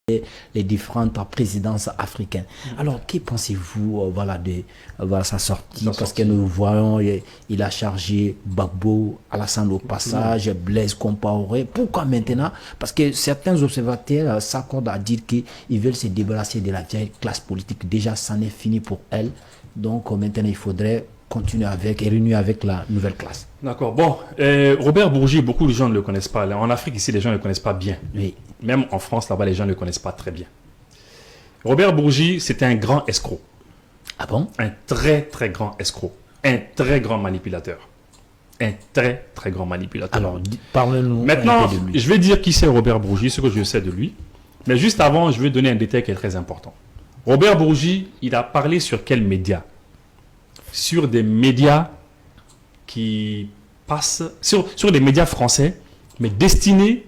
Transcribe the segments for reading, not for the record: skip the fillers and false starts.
les différentes présidences africaines. Alors, que pensez-vous de sa sortie? Parce que nous voyons, il a chargé Gbagbo, Alassane au passage, Blaise Compaoré. Pourquoi maintenant? Parce que certains observateurs s'accordent à dire qu'ils veulent se débarrasser de la vieille classe politique. Déjà, ça n'est fini pour elle. Donc, maintenant, il faudrait continuer avec et réunir avec la nouvelle classe. D'accord. Bon, Robert Bourgi, beaucoup de gens ne le connaissent pas. En Afrique, ici, les gens ne le connaissent pas bien. Oui. Même en France, là-bas, les gens ne le connaissent pas très bien. Robert Bourgi, c'était un grand escroc. Ah bon? Un très, très grand escroc. Un très grand manipulateur. Un très, très grand manipulateur. Alors, parlez-nous maintenant, un peu de lui. je vais dire qui c'est Robert Bourgi, ce que je sais de lui. Mais juste avant, je vais donner un détail qui est très important. Robert Bourgi, il a parlé sur quels médias? Sur des médias qui passent... Sur des médias français, mais destinés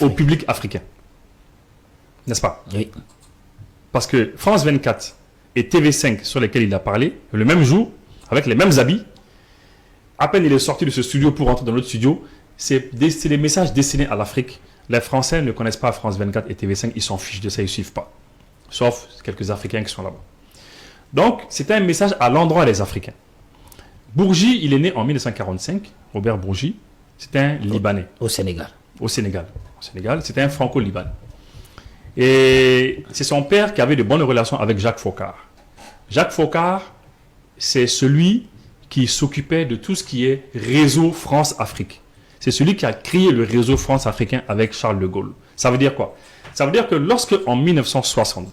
au public africain. N'est-ce pas? Oui. Parce que France 24 et TV5 sur lesquels il a parlé, le même jour, avec les mêmes habits, à peine il est sorti de ce studio pour rentrer dans l'autre studio, c'est des messages destinés à l'Afrique. Les Français ne connaissent pas France 24 et TV5, ils s'en fichent de ça, ils ne suivent pas. Sauf quelques Africains qui sont là-bas. Donc, c'était un message à l'endroit des Africains. Bourgi, il est né en 1945, Robert Bourgi, c'était un Libanais. Au Sénégal. Au Sénégal. Au Sénégal, c'était un franco-libanais. Et c'est son père qui avait de bonnes relations avec Jacques Foccart. Jacques Foccart, c'est celui qui s'occupait de tout ce qui est réseau France-Afrique. C'est celui qui a créé le réseau France-africain avec Charles de Gaulle. Ça veut dire quoi? Ça veut dire que lorsque, en 1960,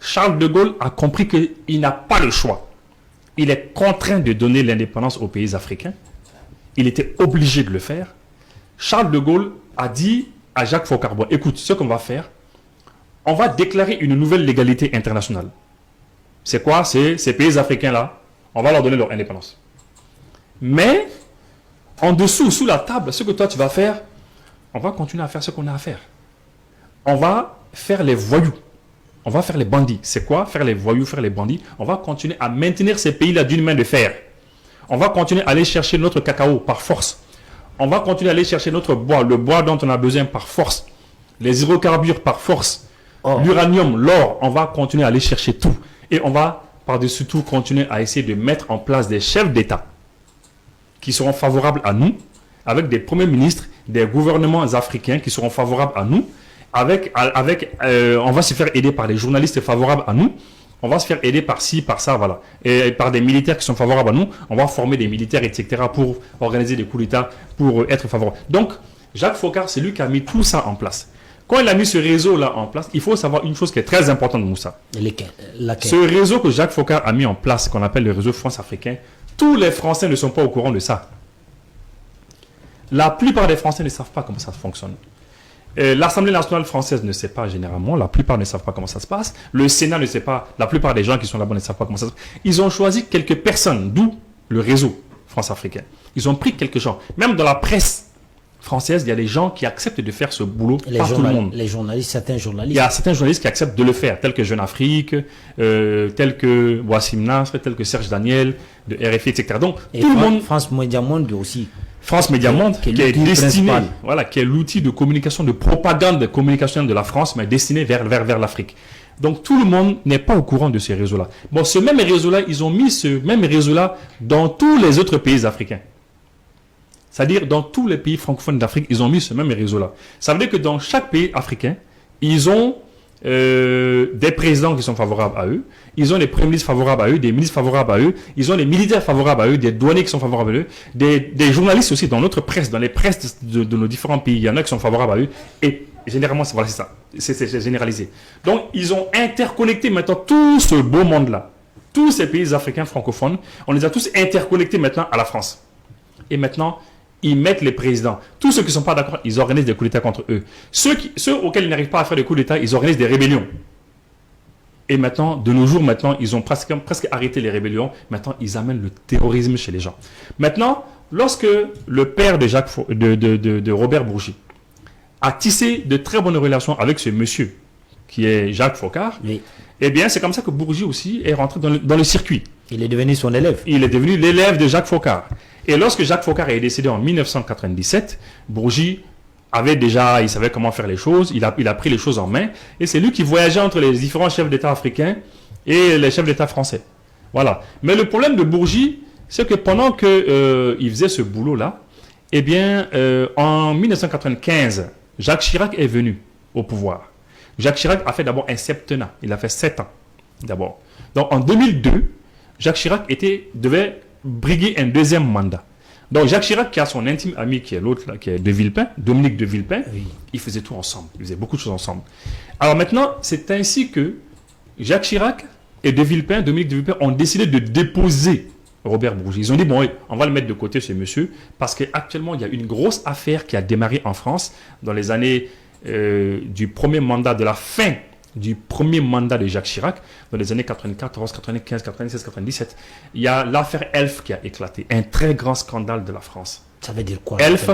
Charles de Gaulle a compris qu'il n'a pas le choix. Il est contraint de donner l'indépendance aux pays africains. Il était obligé de le faire. Charles de Gaulle a dit à Jacques Foccart, bon, écoute, ce qu'on va faire, on va déclarer une nouvelle légalité internationale. C'est quoi? C'est ces pays africains-là, on va leur donner leur indépendance. Mais, en dessous, sous la table, ce que toi tu vas faire, on va continuer à faire ce qu'on a à faire. On va faire les voyous. On va faire les bandits. C'est quoi? Faire les voyous, faire les bandits. On va continuer à maintenir ces pays-là d'une main de fer. On va continuer à aller chercher notre cacao par force. On va continuer à aller chercher notre bois, le bois dont on a besoin par force. Les hydrocarbures par force. L'uranium, l'or, on va continuer à aller chercher tout. Et on va, par-dessus tout, continuer à essayer de mettre en place des chefs d'État qui seront favorables à nous, avec des premiers ministres, des gouvernements africains qui seront favorables à nous, on va se faire aider par des journalistes favorables à nous, on va se faire aider par ci, par ça, voilà. Et par des militaires qui sont favorables à nous, on va former des militaires, etc. pour organiser des coups d'État, pour être favorables. Donc, Jacques Foccart, c'est lui qui a mis tout ça en place. Quand il a mis ce réseau-là en place, il faut savoir une chose qui est très importante, Moussa. Laquelle? Ce réseau que Jacques Foccart a mis en place, qu'on appelle le réseau France-Africain, tous les Français ne sont pas au courant de ça. La plupart des Français ne savent pas comment ça fonctionne. L'Assemblée nationale française ne sait pas généralement, la plupart ne savent pas comment ça se passe. Le Sénat ne sait pas, la plupart des gens qui sont là-bas ne savent pas comment ça se passe. Ils ont choisi quelques personnes, d'où le réseau France-Africain. Ils ont pris quelques gens. Même dans la presse française, il y a des gens qui acceptent de faire ce boulot, pas tout le monde. Les journalistes, certains journalistes. Il y a certains journalistes qui acceptent de le faire, tels que Jeune Afrique, tels que Wassim Nasr, tels que Serge Daniel, de RFI, etc. Donc, et tout le monde... France Média Monde aussi. France Média Monde, qui est destiné, voilà, qui est l'outil de communication, de propagande communicationnelle de la France, mais destiné vers l'Afrique. Donc, tout le monde n'est pas au courant de ces réseaux-là. Bon, ce même réseau-là, ils ont mis ce même réseau-là dans tous les autres pays africains. C'est-à-dire, dans tous les pays francophones d'Afrique, ils ont mis ce même réseau-là. Ça veut dire que dans chaque pays africain, ils ont des présidents qui sont favorables à eux, ils ont des premiers ministres favorables à eux, des ministres favorables à eux, ils ont des militaires favorables à eux, des douaniers qui sont favorables à eux, des journalistes aussi dans notre presse, dans les presses de nos différents pays, il y en a qui sont favorables à eux, et généralement, voilà, c'est ça, c'est généralisé. Donc, ils ont interconnecté maintenant tout ce beau monde-là, tous ces pays africains francophones, on les a tous interconnectés maintenant à la France. Et maintenant, ils mettent les présidents. Tous ceux qui ne sont pas d'accord, ils organisent des coups d'État contre eux. Ceux auxquels ils n'arrivent pas à faire des coups d'État, ils organisent des rébellions. Et maintenant, de nos jours, maintenant, ils ont presque arrêté les rébellions. Maintenant, ils amènent le terrorisme chez les gens. Maintenant, lorsque le père de Robert Bourgi a tissé de très bonnes relations avec ce monsieur, qui est Jacques Foccart, oui. Eh bien, c'est comme ça que Bourgi aussi est rentré dans le circuit. Il est devenu son élève. Il est devenu l'élève de Jacques Foccart. Et lorsque Jacques Foccart est décédé en 1997, Bourgi il savait comment faire les choses, il a pris les choses en main, et c'est lui qui voyageait entre les différents chefs d'État africains et les chefs d'État français. Voilà. Mais le problème de Bourgi, c'est que pendant qu'il faisait ce boulot-là, eh bien, en 1995, Jacques Chirac est venu au pouvoir. Jacques Chirac a fait d'abord un septennat. Il a fait 7 ans, d'abord. Donc, en 2002, Jacques Chirac devait briguer un deuxième mandat. Donc, Jacques Chirac, qui a son intime ami, qui est l'autre, là, qui est de Villepin, Dominique de Villepin, oui. Ils faisaient tout ensemble. Ils faisaient beaucoup de choses ensemble. Alors maintenant, c'est ainsi que Jacques Chirac et de Villepin, Dominique de Villepin, ont décidé de déposer Robert Bourgi. Ils ont dit, bon, on va le mettre de côté, ce monsieur, parce qu'actuellement, il y a une grosse affaire qui a démarré en France dans les années du premier mandat, de la fin du premier mandat de Jacques Chirac, dans les années 94, 95, 96, 97. Il y a l'affaire Elf qui a éclaté, un très grand scandale de la France. Ça veut dire quoi? Elf,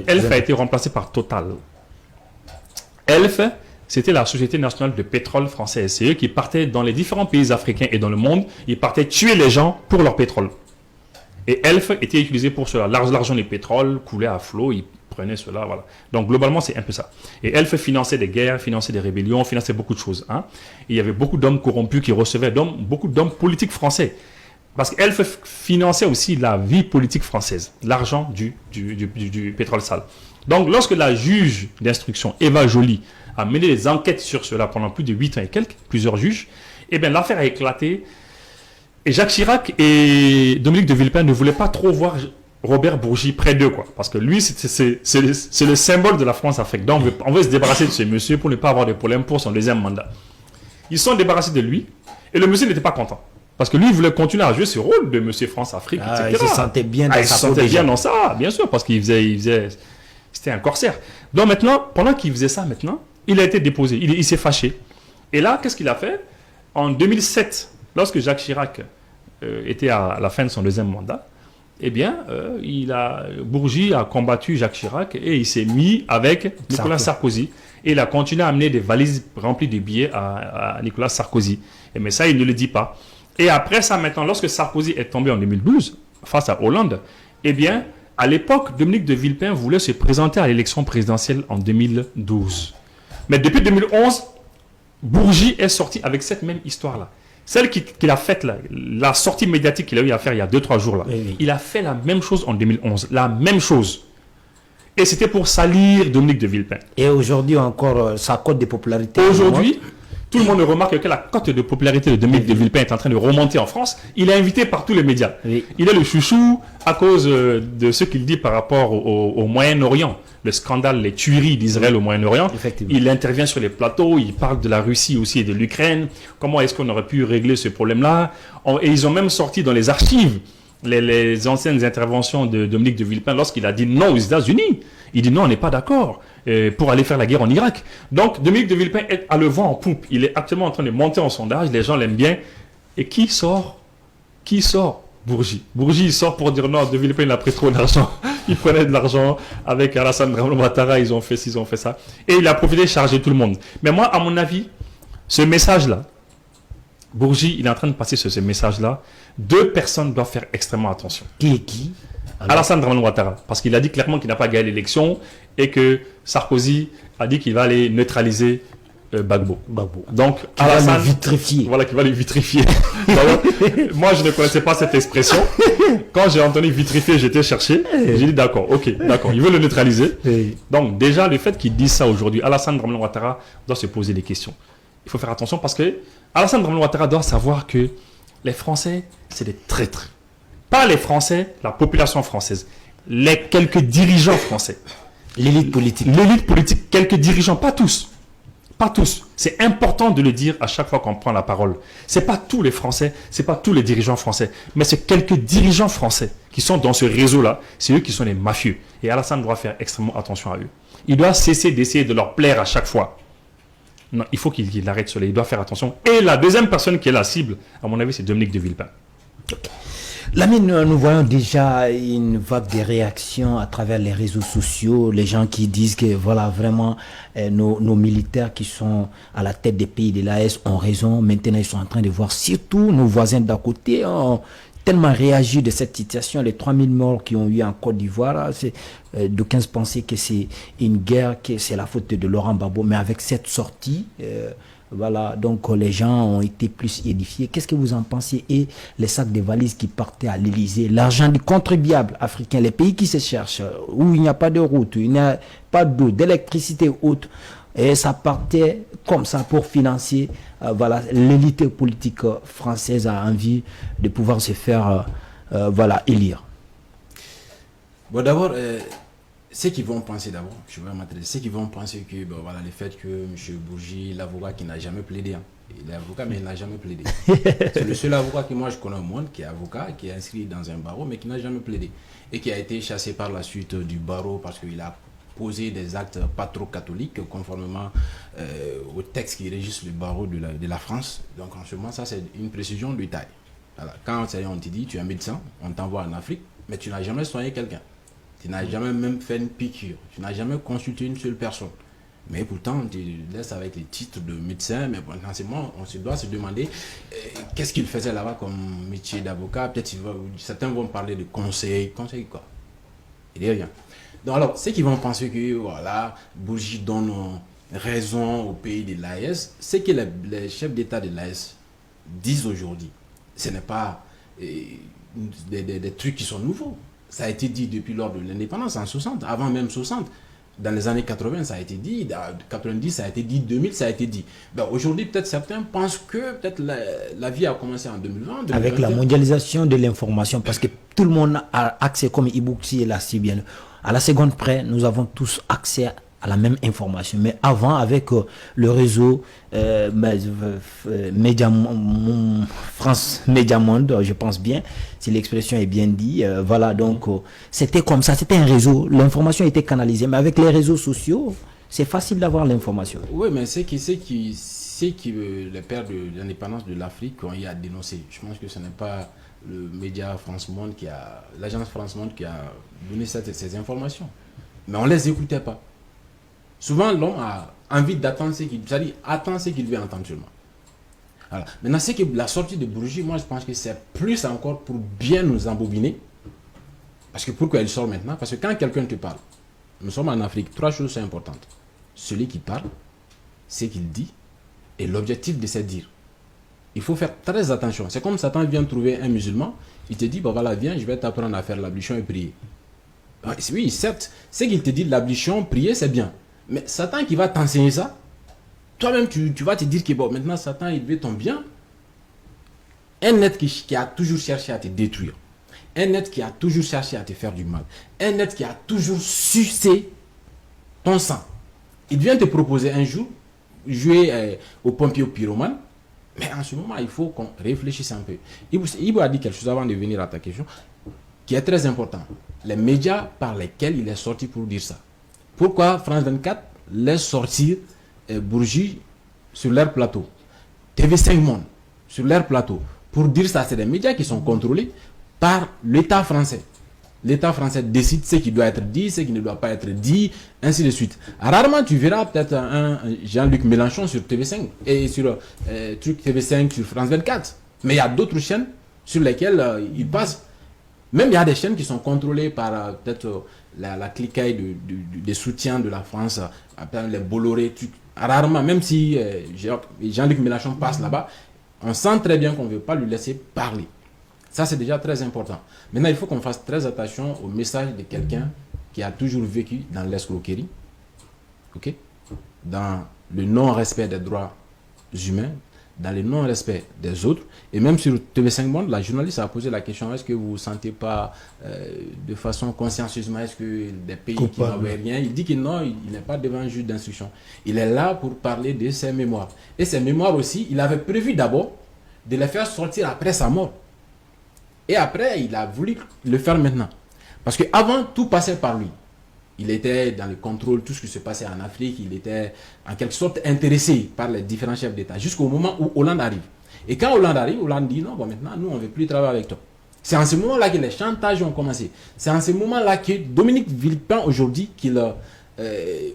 Elf a été remplacé par Total. Elf, c'était la Société nationale de pétrole française. C'est eux qui partaient dans les différents pays africains et dans le monde. Ils partaient tuer les gens pour leur pétrole. Et Elf était utilisé pour cela. L'argent du pétrole coulait à flot. Ils prenaient cela. Voilà. Donc, globalement, c'est un peu ça. Et Elf finançait des guerres, finançait des rébellions, finançait beaucoup de choses. Hein. Et il y avait beaucoup d'hommes corrompus qui recevaient, beaucoup d'hommes politiques français. Parce qu'Elf finançait aussi la vie politique française. L'argent du pétrole sale. Donc, lorsque la juge d'instruction, Eva Joly, a mené des enquêtes sur cela pendant plus de 8 ans et quelques, plusieurs juges, eh bien, l'affaire a éclaté. Et Jacques Chirac et Dominique de Villepin ne voulaient pas trop voir Robert Bourgi près d'eux, quoi. Parce que lui, c'est le symbole de la France-Afrique. Donc, on veut se débarrasser de ce monsieur pour ne pas avoir de problème pour son deuxième mandat. Ils sont débarrassés de lui et le monsieur n'était pas content. Parce que lui, il voulait continuer à jouer ce rôle de monsieur France-Afrique, etc. Il se sentait bien dans il se sentait bien dans ça, bien sûr, parce qu'il faisait c'était un corsaire. Donc maintenant, pendant qu'il faisait ça maintenant, il a été déposé, il s'est fâché. Et là, qu'est-ce qu'il a fait? En 2007, lorsque Jacques Chirac était à la fin de son deuxième mandat, eh bien, Bourgi a combattu Jacques Chirac et il s'est mis avec Nicolas Sarkozy. Et il a continué à amener des valises remplies de billets à Nicolas Sarkozy. Mais ça, il ne le dit pas. Et après ça, maintenant, lorsque Sarkozy est tombé en 2012, face à Hollande, eh bien, à l'époque, Dominique de Villepin voulait se présenter à l'élection présidentielle en 2012. Mais depuis 2011, Bourgi est sorti avec cette même histoire-là. Celle qu'il a faite, la sortie médiatique qu'il a eu à faire il y a 2-3 jours, là. Oui. Il a fait la même chose en 2011. La même chose. Et c'était pour salir Dominique de Villepin. Et aujourd'hui encore, sa cote de popularité. Aujourd'hui, tout le monde remarque que la cote de popularité de Dominique de Villepin est en train de remonter en France. Il est invité par tous les médias. Oui. Il est le chouchou à cause de ce qu'il dit par rapport au Moyen-Orient. Le scandale, les tueries d'Israël au Moyen-Orient. Il intervient sur les plateaux, il parle de la Russie aussi et de l'Ukraine. Comment est-ce qu'on aurait pu régler ce problème-là? Et ils ont même sorti dans les archives les anciennes interventions de Dominique de Villepin lorsqu'il a dit non aux États-Unis. Il dit non, on n'est pas d'accord pour aller faire la guerre en Irak. Donc, Dominique de Villepin a le vent en poupe. Il est actuellement en train de monter en sondage. Les gens l'aiment bien. Et qui sort? Bourgi. Bourgi, il sort pour dire non, de Villepin, il a pris trop d'argent. Il prenait de l'argent avec Alassane Ouattara, ils ont fait ci, ils ont fait ça. Et il a profité de charger tout le monde. Mais moi, à mon avis, ce message-là, Bourgi, il est en train de passer ce message-là. 2 personnes doivent faire extrêmement attention. Qui Alassane Ouattara. Parce qu'il a dit clairement qu'il n'a pas gagné l'élection et que Sarkozy a dit qu'il va aller neutraliser Gbagbo. Donc, qui va le vitrifier. Voilà, qui va le vitrifier. Moi, je ne connaissais pas cette expression. Quand j'ai entendu vitrifier, j'étais cherché. J'ai dit d'accord, il veut le neutraliser. Donc, déjà, le fait qu'il dise ça aujourd'hui, Alassane Ouattara doit se poser des questions. Il faut faire attention parce que Alassane Ouattara doit savoir que les Français, c'est des traîtres. Pas les Français, la population française. Les quelques dirigeants français. L'élite politique. L'élite politique, quelques dirigeants, pas tous. Pas tous. C'est important de le dire à chaque fois qu'on prend la parole. C'est pas tous les Français, c'est pas tous les dirigeants français, mais c'est quelques dirigeants français qui sont dans ce réseau-là. C'est eux qui sont les mafieux. Et Alassane doit faire extrêmement attention à eux. Il doit cesser d'essayer de leur plaire à chaque fois. Non, il faut qu'il arrête cela. Il doit faire attention. Et la deuxième personne qui est la cible, à mon avis, c'est Dominique de Villepin. Lamine, nous voyons déjà une vague de réactions à travers les réseaux sociaux, les gens qui disent que voilà vraiment nos militaires qui sont à la tête des pays de l'AES ont raison. Maintenant, ils sont en train de voir surtout nos voisins d'à côté tellement réagi de cette situation, les 3000 morts qui ont eu en Côte d'Ivoire, d'aucuns pensaient que c'est une guerre, que c'est la faute de Laurent Gbagbo, mais avec cette sortie, voilà, donc les gens ont été plus édifiés. Qu'est-ce que vous en pensez? Et les sacs de valises qui partaient à l'Élysée, l'argent du contribuable africain, les pays qui se cherchent, où il n'y a pas de route, il n'y a pas d'eau, d'électricité haute, et ça partait comme ça pour financer, voilà, l'élite politique française a envie de pouvoir se faire, voilà, élire. Bon, d'abord, ceux qui vont penser d'abord, je vais m'adresser, ceux qui vont penser que, bon, voilà, le fait que M. Bourgi, l'avocat qui n'a jamais plaidé, hein, il est avocat mais il n'a jamais plaidé. C'est le seul avocat que moi je connais au monde qui est avocat, qui est inscrit dans un barreau mais qui n'a jamais plaidé. Et qui a été chassé par la suite du barreau parce qu'il a posé des actes pas trop catholiques conformément au texte qui régisse le barreau de la France. Donc en ce moment, ça c'est une précision de taille. Voilà. Quand on te dit tu es un médecin, on t'envoie en Afrique, mais tu n'as jamais soigné quelqu'un. Tu n'as jamais même fait une piqûre. Tu n'as jamais consulté une seule personne. Mais pourtant, tu laisses avec les titres de médecin. Mais bon, essentiellement, on doit se demander qu'est-ce qu'il faisait là-bas comme métier d'avocat. Peut-être certains vont parler de conseil. Conseil quoi? Il n'y a rien. Donc alors, ceux qui vont penser que voilà, Bourgi donne raison au pays de l'AES, c'est que les chefs d'État de l'AES disent aujourd'hui, ce n'est pas des trucs qui sont nouveaux. Ça a été dit depuis lors de l'indépendance en 60, avant même 60. Dans les années 80, ça a été dit. Dans 90, ça a été dit. 2000, ça a été dit. Ben, aujourd'hui, peut-être certains pensent que peut-être la vie a commencé en 2020. Avec la mondialisation de l'information, parce que tout le monde a accès, comme Ibouxi l'a si bien. À la seconde près, nous avons tous accès à la même information. Mais avant, avec le réseau France Média Monde, je pense bien, si l'expression est bien dit, voilà, donc c'était comme ça, c'était un réseau, l'information était canalisée, mais avec les réseaux sociaux, c'est facile d'avoir l'information. Oui, mais c'est qui les pères de l'indépendance de l'Afrique ont eu à dénoncer. Je pense que ce n'est pas le média France Monde l'agence France Monde qui a donné ces informations. Mais on ne les écoutait pas. Souvent, l'homme a envie d'attendre ce qu'il veut entendre seulement. Voilà. Maintenant, c'est que la sortie de Bourgi, moi je pense que c'est plus encore pour bien nous embobiner. Parce que pourquoi il sort maintenant? Parce que quand quelqu'un te parle, nous sommes en Afrique, 3 choses sont importantes. Celui qui parle, ce qu'il dit, et l'objectif de ses dires. Il faut faire très attention. C'est comme Satan vient trouver un musulman, il te dit, bah voilà, viens, je vais t'apprendre à faire l'ablution et prier. Oui, certes, ce qu'il te dit, l'ablution, prier, c'est bien. Mais Satan qui va t'enseigner ça, toi-même, tu vas te dire que bon, maintenant, Satan, il veut ton bien. Un être qui a toujours cherché à te détruire. Un être qui a toujours cherché à te faire du mal. Un être qui a toujours sucé ton sang. Il vient te proposer un jour, jouer au pompier au pyromane. Mais en ce moment, il faut qu'on réfléchisse un peu. Ibo a dit quelque chose avant de venir à ta question, qui est très important. Les médias par lesquels il est sorti pour dire ça. Pourquoi France 24 laisse sortir Bourgi sur leur plateau, TV5 Monde sur leur plateau, pour dire ça? C'est des médias qui sont contrôlés par l'État français. L'État français décide ce qui doit être dit, ce qui ne doit pas être dit, ainsi de suite. Rarement tu verras peut-être un Jean-Luc Mélenchon sur TV5 et sur TV5 sur France 24. Mais il y a d'autres chaînes sur lesquelles il passe. Même il y a des chaînes qui sont contrôlées par peut-être la cliquaille des soutiens de la France, les Bolloré. Rarement, même si Jean-Luc Mélenchon passe là-bas, on sent très bien qu'on ne veut pas lui laisser parler. Ça, c'est déjà très important. Maintenant, il faut qu'on fasse très attention au message de quelqu'un qui a toujours vécu dans l'escroquerie, okay? Dans le non-respect des droits humains, dans le non-respect des autres. Et même sur TV5 Monde, la journaliste a posé la question, est-ce que vous ne vous sentez pas de façon consciencieusement, est-ce que des pays qui n'avaient rien, il dit que non, il n'est pas devant un juge d'instruction. Il est là pour parler de ses mémoires. Et ses mémoires aussi, il avait prévu d'abord de les faire sortir après sa mort. Et après, il a voulu le faire maintenant. Parce qu'avant, tout passait par lui. Il était dans le contrôle, tout ce qui se passait en Afrique. Il était en quelque sorte intéressé par les différents chefs d'État. Jusqu'au moment où Hollande arrive. Et quand Hollande arrive, Hollande dit non, bon, maintenant, nous, on ne veut plus travailler avec toi. C'est en ce moment-là que les chantages ont commencé. C'est en ce moment-là que Dominique Villepin, aujourd'hui, qu'il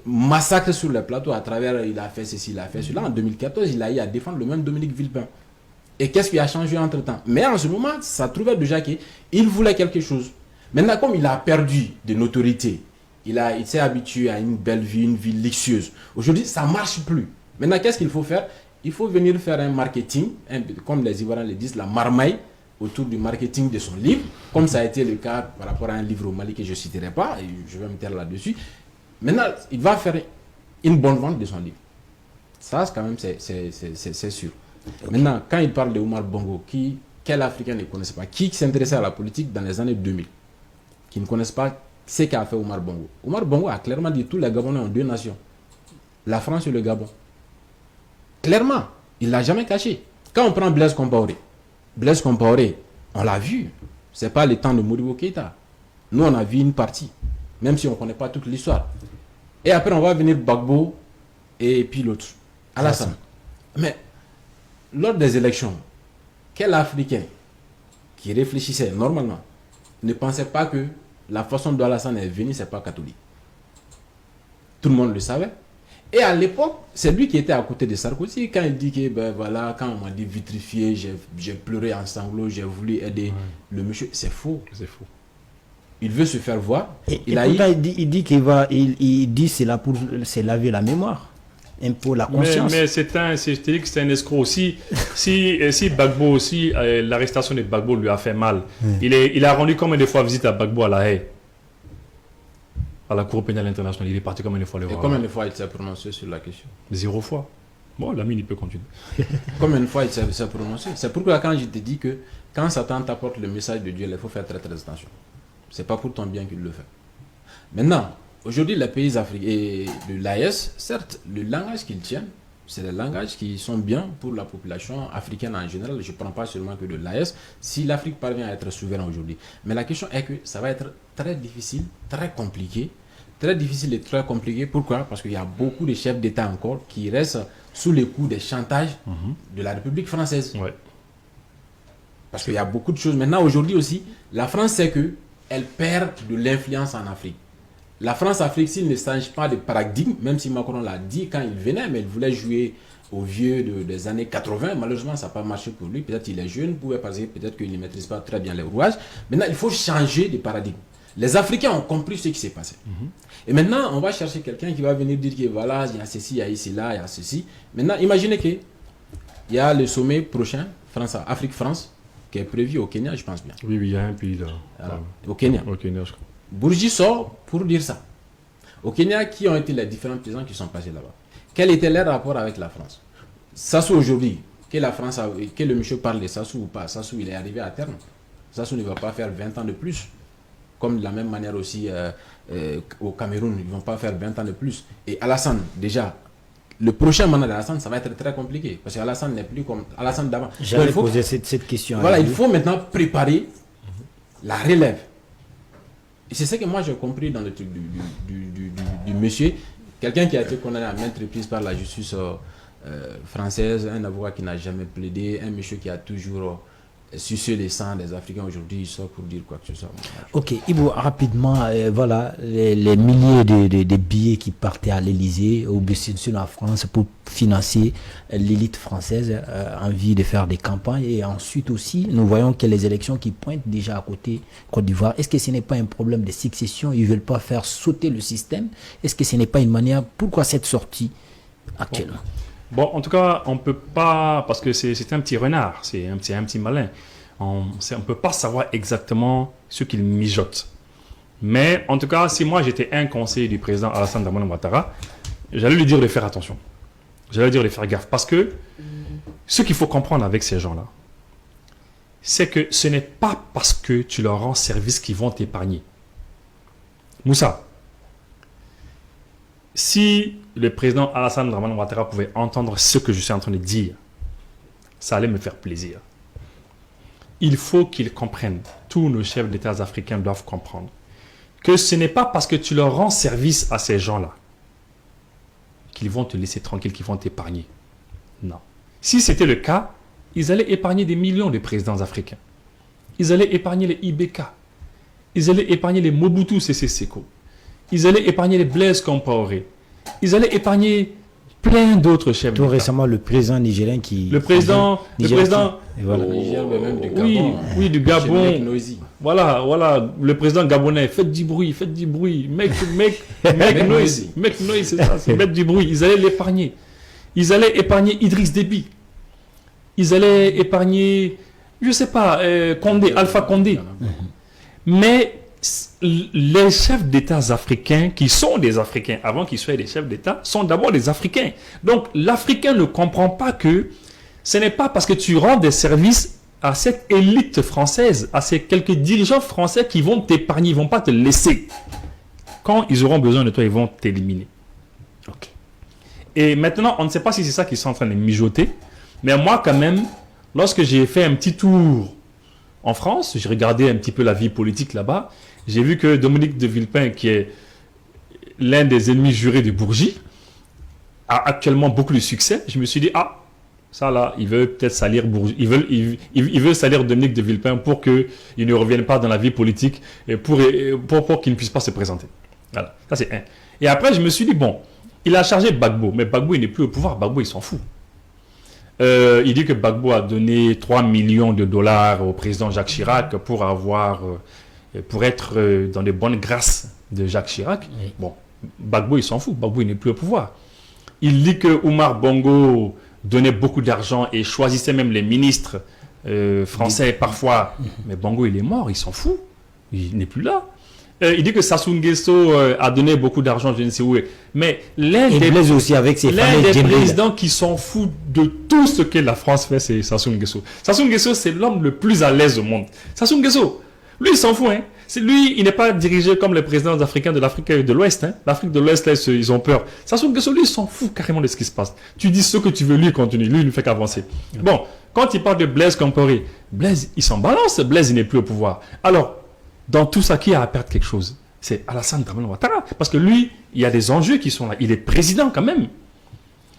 massacre sur les plateaux à travers, il a fait ceci, il a fait cela. En 2014, il a eu à défendre le même Dominique Villepin. Et qu'est-ce qui a changé entre-temps? Mais en ce moment, ça trouvait déjà qu'il voulait quelque chose. Maintenant, comme il a perdu de notoriété, il s'est habitué à une belle vie, une vie luxueuse. Aujourd'hui, ça ne marche plus. Maintenant, qu'est-ce qu'il faut faire? Il faut venir faire un marketing, comme les Ivoiriens le disent, la marmaille, autour du marketing de son livre, comme ça a été le cas par rapport à un livre au Mali que je ne citerai pas, et je vais me taire là-dessus. Maintenant, il va faire une bonne vente de son livre. Ça, quand même, c'est sûr. Okay. Maintenant, quand il parle de Omar Bongo, quel Africain ne connaissait pas? Qui s'intéressait à la politique dans les années 2000? Qui ne connaissent pas ce qu'a fait Omar Bongo. Omar Bongo a clairement dit tous les Gabonais ont deux nations. La France et le Gabon. Clairement, il ne l'a jamais caché. Quand on prend Blaise Compaoré, on l'a vu. Ce n'est pas le temps de Modibo Keïta. Nous, on a vu une partie, même si on ne connaît pas toute l'histoire. Et après, on va venir Gbagbo et puis l'autre, Alassane. Mais lors des élections, quel Africain qui réfléchissait normalement ne pensait pas que la façon dont Alassane est venu, ce n'est pas catholique? Tout le monde le savait. Et à l'époque, c'est lui qui était à côté de Sarkozy. Quand il dit que, ben voilà, quand on m'a dit vitrifié, j'ai pleuré en sanglots, j'ai voulu aider le monsieur. C'est faux. C'est faux. Il veut se faire voir. Il dit qu'il dit c'est là pour se laver la mémoire. Pour la conscience. Mais c'est un escroc. Si Gbagbo aussi, l'arrestation de Gbagbo lui a fait mal, il a rendu combien de fois visite à Gbagbo à La Haye, à la Cour pénale internationale? Il est parti combien de fois le voir? Et combien de fois il s'est prononcé sur la question? 0 fois. Bon, l'ami, il peut continuer. Combien de fois il s'est prononcé? C'est pourquoi quand je te dis que quand Satan t'apporte le message de Dieu, il faut faire très très attention. C'est pas pour ton bien qu'il le fait. Maintenant, aujourd'hui, les pays africains et de l'AES, certes, le langage qu'ils tiennent, c'est des langages qui sont bien pour la population africaine en général. Je ne prends pas seulement que de l'AES. Si l'Afrique parvient à être souveraine aujourd'hui. Mais la question est que ça va être très difficile, très compliqué. Très difficile et très compliqué. Pourquoi? Parce qu'il y a beaucoup de chefs d'État encore qui restent sous les coups des chantages de la République française. Ouais. Parce qu'il y a beaucoup de choses. Maintenant, aujourd'hui aussi, la France sait qu'elle perd de l'influence en Afrique. La France-Afrique, s'il ne change pas de paradigme, même si Macron l'a dit quand il venait, mais il voulait jouer au vieux des années 80, malheureusement, ça n'a pas marché pour lui. Peut-être qu'il est jeune, peut-être qu'il ne maîtrise pas très bien les rouages. Maintenant, il faut changer de paradigme. Les Africains ont compris ce qui s'est passé. Et maintenant, on va chercher quelqu'un qui va venir dire que voilà, il y a ceci, il y a ici, là, il y a ceci. Maintenant, imaginez qu'il y a le sommet prochain, Afrique-France, qui est prévu au Kenya, je pense bien. Oui, il y a un pays là. Au Kenya. Au Kenya, je crois. Bourgi sort pour dire ça. Au Kenya, qui ont été les différents présidents qui sont passés là-bas? Quel était leur rapport avec la France? Sassou aujourd'hui, que le monsieur parle de Sassou ou pas, Sassou il est arrivé à terme. Sassou ne va pas faire 20 ans de plus. Comme de la même manière aussi au Cameroun, ils ne vont pas faire 20 ans de plus. Et Alassane, déjà, le prochain mandat d'Alassane, ça va être très compliqué. Parce qu'Alassane n'est plus comme Alassane d'avant. J'allais poser cette question. Voilà, il faut maintenant préparer la relève. Et c'est ce que moi j'ai compris dans le truc du monsieur, quelqu'un qui a été condamné à maintes reprises par la justice française, un avocat qui n'a jamais plaidé, un monsieur qui a toujours sucé les sangs des Africains aujourd'hui, il sort pour dire quoi que ce soit. Ok, Ibo, rapidement, voilà, les milliers de billets qui partaient à l'Elysée, au Bussy en France, pour financer l'élite française envie de faire des campagnes. Et ensuite aussi, nous voyons que les élections qui pointent déjà à côté Côte d'Ivoire, est-ce que ce n'est pas un problème de succession? Ils ne veulent pas faire sauter le système? Est-ce que ce n'est pas une manière? Pourquoi cette sortie actuellement? Bon, en tout cas, on ne peut pas, parce que c'est un petit renard, c'est un petit malin. On ne peut pas savoir exactement ce qu'il mijote. Mais en tout cas, si moi j'étais un conseiller du président Alassane Dramane Ouattara, j'allais lui dire de faire attention. J'allais lui dire de faire gaffe. Parce que ce qu'il faut comprendre avec ces gens-là, c'est que ce n'est pas parce que tu leur rends service qu'ils vont t'épargner. Moussa, si le président Alassane Dramane Ouattara pouvait entendre ce que je suis en train de dire, ça allait me faire plaisir. Il faut qu'ils comprennent, tous nos chefs d'État africains doivent comprendre, que ce n'est pas parce que tu leur rends service à ces gens-là qu'ils vont te laisser tranquille, qu'ils vont t'épargner. Non. Si c'était le cas, ils allaient épargner des millions de présidents africains. Ils allaient épargner les IBK. Ils allaient épargner les Mobutu Sese Seko. Ils allaient épargner les Blaise Compaoré. Ils allaient épargner plein d'autres chefs Tout d'État. récemment, le président nigérien qui... Le président, Et voilà. Niger, mais même du oui, Gabon. oui, du Chez Gabon. Mec Noisy. Voilà, le président gabonais, faites du bruit, make noise, c'est ça, c'est mettre du bruit. Ils allaient l'épargner. Ils allaient épargner Idriss Déby. Ils allaient épargner, je sais pas, Condé, Alpha Condé. Mais les chefs d'État africains, qui sont des Africains, avant qu'ils soient des chefs d'État, sont d'abord des Africains. Donc, l'Africain ne comprend pas que ce n'est pas parce que tu rends des services à cette élite française, à ces quelques dirigeants français qui vont t'épargner, ils ne vont pas te laisser. Quand ils auront besoin de toi, ils vont t'éliminer. Ok. Et maintenant, on ne sait pas si c'est ça qu'ils sont en train de mijoter, mais moi, quand même, lorsque j'ai fait un petit tour en France, j'ai regardé un petit peu la vie politique là-bas, j'ai vu que Dominique de Villepin, qui est l'un des ennemis jurés de Bourgi, a actuellement beaucoup de succès. Je me suis dit, ah, ça là, il veut peut-être salir Bourgi, il veut salir Dominique de Villepin pour qu'il ne revienne pas dans la vie politique et pour qu'il ne puisse pas se présenter. Voilà, ça c'est un. Et après, je me suis dit, bon, il a chargé Gbagbo, mais Gbagbo, il n'est plus au pouvoir, Gbagbo, il s'en fout. Il dit que Gbagbo a donné 3 millions de dollars au président Jacques Chirac pour être dans les bonnes grâces de Jacques Chirac. Oui. Bon, Gbagbo, il s'en fout, Gbagbo, il n'est plus au pouvoir. Il dit que Oumar Bongo donnait beaucoup d'argent et choisissait même les ministres français parfois. Mais Bongo, il est mort, il s'en fout. Il n'est plus là. Il dit que Sassou Nguesso a donné beaucoup d'argent, je ne sais où. Mais l'un Et des Blaise aussi avec ses L'un fameux des Djembe. présidents qui s'en fout de tout ce que la France fait, c'est Sassou Nguesso. Sassou Nguesso, c'est l'homme le plus à l'aise au monde. Sassou Nguesso, lui, il s'en fout. Hein. Lui, il n'est pas dirigé comme les présidents africains de l'Afrique de l'Ouest. Hein. L'Afrique de l'Ouest, là, ils ont peur. Sassou Nguesso, lui, il s'en fout carrément de ce qui se passe. Tu dis ce que tu veux, lui, il continue. Lui, il ne fait qu'avancer. Bon, quand il parle de Blaise Compaoré, Blaise, il s'en balance. Blaise, il n'est plus au pouvoir. Alors, dans tout ça, qui a à perdre quelque chose? C'est Alassane Dramane Ouattara. Parce que lui, il y a des enjeux qui sont là. Il est président quand même.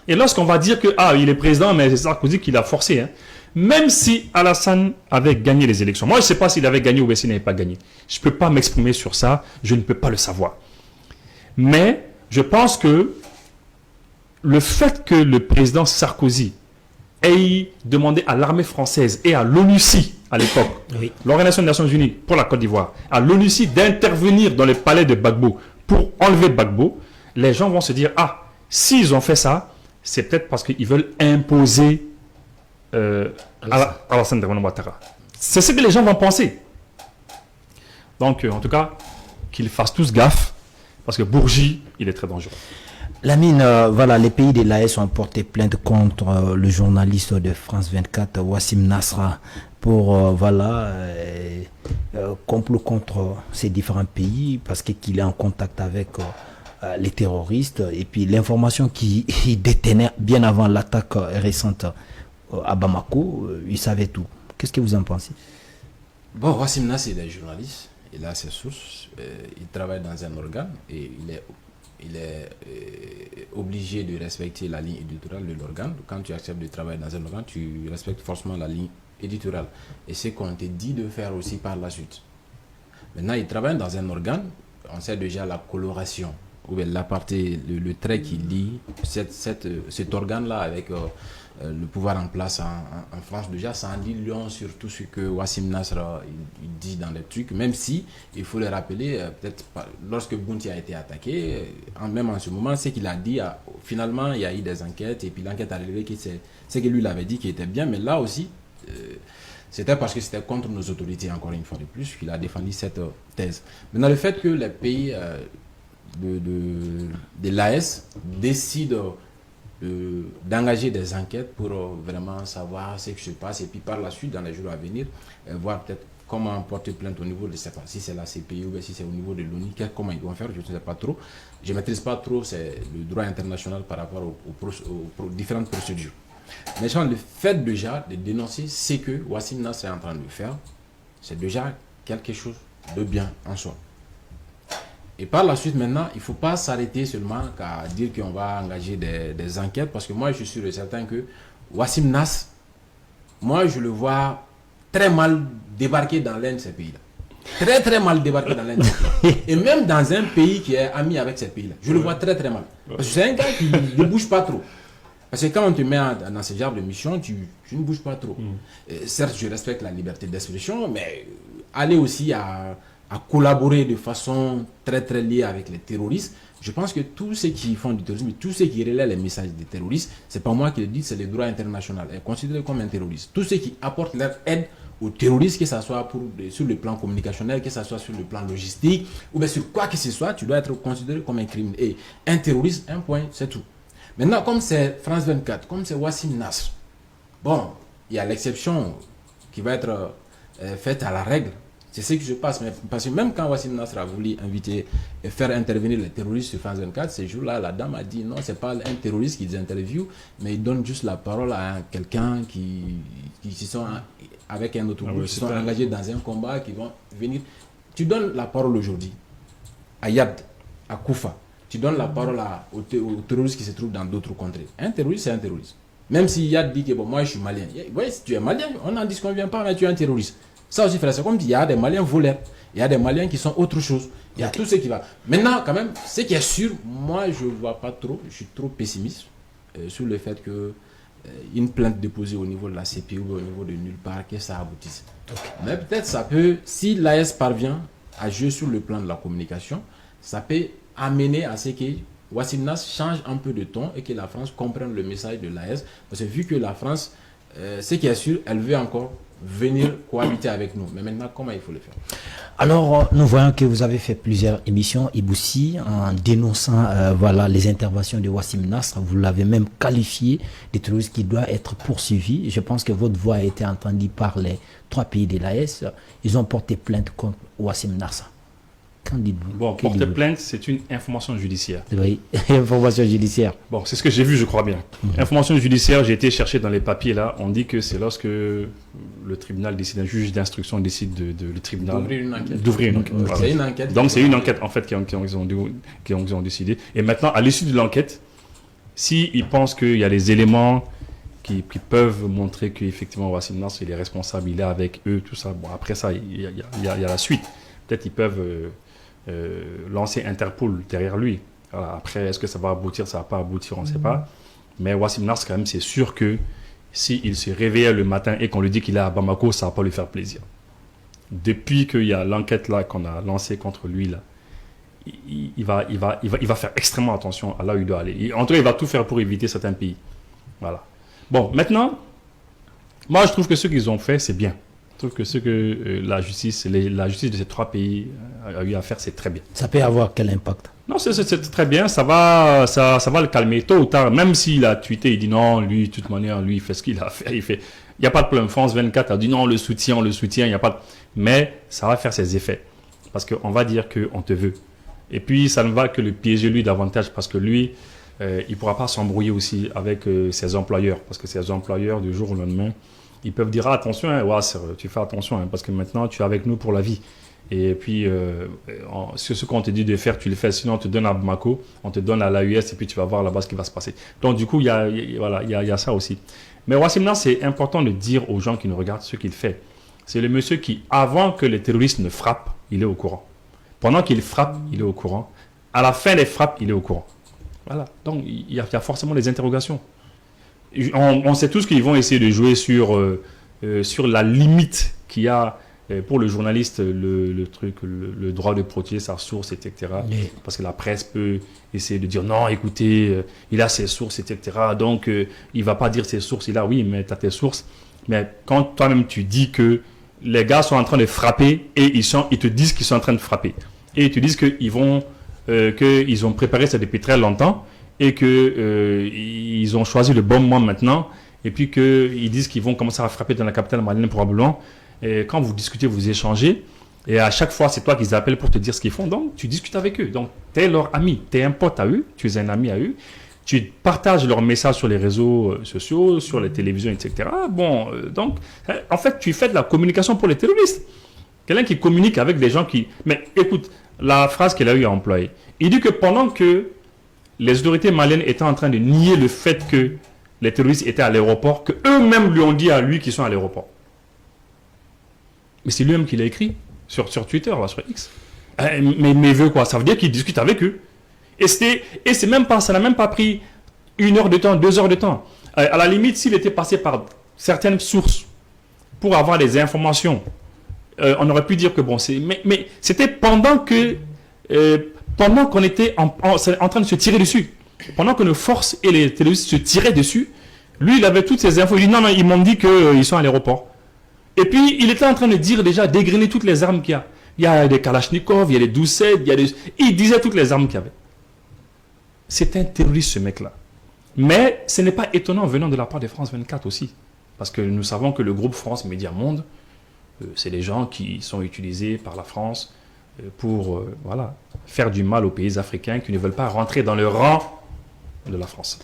Et lorsqu'on va dire que, il est président, mais c'est Sarkozy qui l'a forcé. Hein. Même si Alassane avait gagné les élections. Moi, je ne sais pas s'il avait gagné ou s'il n'avait pas gagné. Je ne peux pas m'exprimer sur ça. Je ne peux pas le savoir. Mais je pense que le fait que le président Sarkozy ait demandé à l'armée française et à l'ONUCI à l'époque, Oui. l'Organisation des Nations Unies pour la Côte d'Ivoire, à l'ONUCI d'intervenir dans le palais de Gbagbo pour enlever Gbagbo, les gens vont se dire, s'ils ont fait ça, c'est peut-être parce qu'ils veulent imposer Alassane Dramane Ouattara. C'est ce que les gens vont penser. Donc, en tout cas, qu'ils fassent tous gaffe, parce que Bourgi, il est très dangereux. Lamine, voilà, les pays de l'AES ont porté plainte contre le journaliste de France 24, Wassim Nasra, pour complot contre ces différents pays, parce qu'il est en contact avec les terroristes. Et puis l'information qu'il détenait bien avant l'attaque récente à Bamako, il savait tout. Qu'est-ce que vous en pensez? Bon, Wassim Nasra, il est journaliste, il a ses sources, il travaille dans un organe et il est obligé de respecter la ligne éditoriale de l'organe. Quand tu acceptes de travailler dans un organe, tu respectes forcément la ligne éditoriale. Et c'est qu'on te dit de faire aussi par la suite. Maintenant, il travaille dans un organe, on sait déjà la coloration, ou bien l'aparté, le trait qui lie cet organe-là avec le pouvoir en place en France. Déjà, ça en dit long sur tout ce que Wassim Nasra il dit dans les trucs, même si, il faut le rappeler, peut-être lorsque Bounty a été attaqué, même en ce moment, c'est qu'il a dit, finalement, il y a eu des enquêtes, et puis l'enquête a révélé que c'est que lui l'avait dit qui était bien, mais là aussi, c'était parce que c'était contre nos autorités, encore une fois de plus, qu'il a défendu cette thèse. Maintenant, le fait que les pays de l'AES décident d'engager des enquêtes pour vraiment savoir ce qui se passe et puis par la suite, dans les jours à venir, voir peut-être comment porter plainte au niveau de, je ne sais pas si c'est la CPI ou si c'est au niveau de l'ONU, comment ils vont faire, je ne sais pas trop. Je ne maîtrise pas trop le droit international par rapport aux différentes procédures. Mais le fait déjà de dénoncer ce que Wassim Nasra est en train de faire, c'est déjà quelque chose de bien en soi. Et par la suite, maintenant, il ne faut pas s'arrêter seulement qu'à dire qu'on va engager des enquêtes, parce que moi, je suis sûr et certain que Wassim Nasra, moi, je le vois très mal débarquer dans l'un de ces pays-là. très très mal débarquer dans l'un des clans. Et même dans un pays qui est ami avec ces pays-là. Je le vois très très mal. Parce que c'est un gars qui ne bouge pas trop. Parce que quand on te met dans ce genre de mission, tu ne bouges pas trop. Certes, je respecte la liberté d'expression, mais aller aussi à collaborer de façon très très liée avec les terroristes, je pense que tous ceux qui font du terrorisme, tous ceux qui relaient les messages des terroristes, c'est pas moi qui le dis, c'est le droit international, est considéré comme un terroriste. Tous ceux qui apportent leur aide aux terroristes, que ce soit sur le plan communicationnel, que ce soit sur le plan logistique, ou bien sur quoi que ce soit, tu dois être considéré comme un criminel. Et un terroriste, un point, c'est tout. Maintenant, comme c'est France 24, comme c'est Wassim Nasr, bon, il y a l'exception qui va être faite à la règle. C'est ce qui se passe. Mais, parce que même quand Wassim Nasr a voulu inviter et faire intervenir les terroristes sur France 24, ces jours-là, la dame a dit non, c'est pas un terroriste qui les interviewe, mais il donne juste la parole à quelqu'un qui sont avec un autre groupe, qui sont engagés dans un combat, qui vont venir. Tu donnes la parole aujourd'hui à Yad, à Koufa. Tu donnes la parole aux terroristes qui se trouvent dans d'autres contrées. Un terroriste, c'est un terroriste. Même si Yad dit que bon, moi je suis malien. Oui, si tu es malien, on n'en disconvient pas, mais tu es un terroriste. Ça aussi, frère, c'est comme dit, il y a des Maliens voleurs, il y a des Maliens qui sont autre chose. Il y a tout ce qui va. Maintenant, quand même, ce qui est sûr, moi je ne vois pas trop, je suis trop pessimiste sur le fait que une plainte déposée au niveau de la CPI ou au niveau de nulle part, que ça aboutisse. Mais peut-être ça peut, si l'AS parvient à jouer sur le plan de la communication, ça peut amener à ce que Wassim Nasr change un peu de ton et que la France comprenne le message de l'AS. Parce que vu que la France, ce qui est sûr, elle veut encore venir cohabiter avec nous. Mais maintenant, comment il faut le faire? Alors, nous voyons que vous avez fait plusieurs émissions, Iboussi, en dénonçant voilà, les interventions de Wassim Nasr. Vous l'avez même qualifié de terroriste qui doit être poursuivi. Je pense que votre voix a été entendue par les 3 pays de l'AES. Ils ont porté plainte contre Wassim Nasr. Qu'en dites-vous? Bon, porter plainte, c'est une information judiciaire. Oui, information judiciaire. Bon, c'est ce que j'ai vu, je crois bien. Information judiciaire, j'ai été chercher dans les papiers là. On dit que c'est lorsque le tribunal décide, un juge d'instruction décide le tribunal d'ouvrir une enquête. Voilà. C'est une enquête. Donc c'est une enquête en fait qui ont décidé. Et maintenant, à l'issue de l'enquête, s'ils pensent qu'il y a les éléments qui peuvent montrer qu'effectivement Wassim Nasr il est responsable, il est avec eux, tout ça. Bon, après ça, il y a la suite. Peut-être ils peuvent lancer Interpol derrière lui. Voilà. Après, est-ce que ça va aboutir, ça va pas aboutir, on ne sait pas. Mais Wassim Nasr, quand même, c'est sûr que s'il se réveillait le matin et qu'on lui dit qu'il est à Bamako, ça ne va pas lui faire plaisir. Depuis qu'il y a l'enquête là qu'on a lancée contre lui, là, il va faire extrêmement attention à là où il doit aller. En tout cas, il va tout faire pour éviter certains pays. Voilà. Bon, maintenant, moi, je trouve que ce qu'ils ont fait, c'est bien. Je trouve que ce que la justice de ces 3 pays a eu à faire, c'est très bien. Ça peut avoir quel impact? Non, c'est très bien. Ça va le calmer tôt ou tard. Même s'il a tweeté, il dit non, lui, de toute manière, lui, il fait ce qu'il a fait. Il n'y a pas de problème. France 24 a dit non, on le soutient, il n'y a pas de... Mais ça va faire ses effets. Parce qu'on va dire qu'on te veut. Et puis, ça ne va que le piéger lui davantage parce que lui, il ne pourra pas s'embrouiller aussi avec ses employeurs. Parce que ses employeurs, du jour au lendemain, ils peuvent dire attention, hein, Wasser, tu fais attention, hein, parce que maintenant tu es avec nous pour la vie. Et puis, ce qu'on te dit de faire, tu le fais. Sinon, on te donne à Bamako, on te donne à l'AUS et puis tu vas voir là-bas ce qui va se passer. Donc, du coup, il y a ça aussi. Mais Wassim Nasr, c'est important de dire aux gens qui nous regardent ce qu'il fait. C'est le monsieur qui, avant que les terroristes ne frappent, il est au courant. Pendant qu'il frappe, il est au courant. À la fin des frappes, il est au courant. Voilà. Donc, il y a forcément des interrogations. On sait tous qu'ils vont essayer de jouer sur la limite qu'il y a pour le journaliste, le droit de protéger sa source, etc. Oui. Parce que la presse peut essayer de dire non, écoutez, il a ses sources, etc. Donc, il ne va pas dire ses sources. Il a, oui, mais tu as tes sources. Mais quand toi-même tu dis que les gars sont en train de frapper et ils te disent qu'ils sont en train de frapper. Et ils te disent qu'ils ont préparé ça depuis très longtemps. Et qu'ils ont choisi le bon moment maintenant, et puis qu'ils disent qu'ils vont commencer à frapper dans la capitale malienne probablement. Et quand vous discutez, vous échangez, et à chaque fois, c'est toi qu'ils appellent pour te dire ce qu'ils font, donc tu discutes avec eux. Donc, tu es leur ami, tu es un pote à eux, tu es un ami à eux, tu partages leurs messages sur les réseaux sociaux, sur les télévisions, etc. Bon, donc, en fait, tu fais de la communication pour les terroristes. Quelqu'un qui communique avec des gens qui... Mais écoute, la phrase qu'il a eu à employer, il dit que pendant que les autorités maliennes étaient en train de nier le fait que les terroristes étaient à l'aéroport, qu'eux-mêmes lui ont dit à lui qu'ils sont à l'aéroport. Mais c'est lui-même qui l'a écrit. sur Twitter, là, sur X. Mais veut quoi? Ça veut dire qu'il discute avec eux. Et c'est même pas, ça n'a même pas pris 1 heure de temps, 2 heures de temps. À la limite, s'il était passé par certaines sources pour avoir des informations, on aurait pu dire que bon, mais c'était pendant qu'on était en train de se tirer dessus, pendant que nos forces et les téléviseurs se tiraient dessus, lui, il avait toutes ces infos. Il dit non, ils m'ont dit qu'ils sont à l'aéroport. Et puis, il était en train de dire déjà, dégrainer toutes les armes qu'il y a. Il y a des Kalachnikov, il y a des 12-7, il disait toutes les armes qu'il y avait. C'est un terroriste, ce mec-là. Mais ce n'est pas étonnant venant de la part de France 24 aussi. Parce que nous savons que le groupe France Média Monde, c'est les gens qui sont utilisés par la France pour voilà, faire du mal aux pays africains qui ne veulent pas rentrer dans le rang de la France.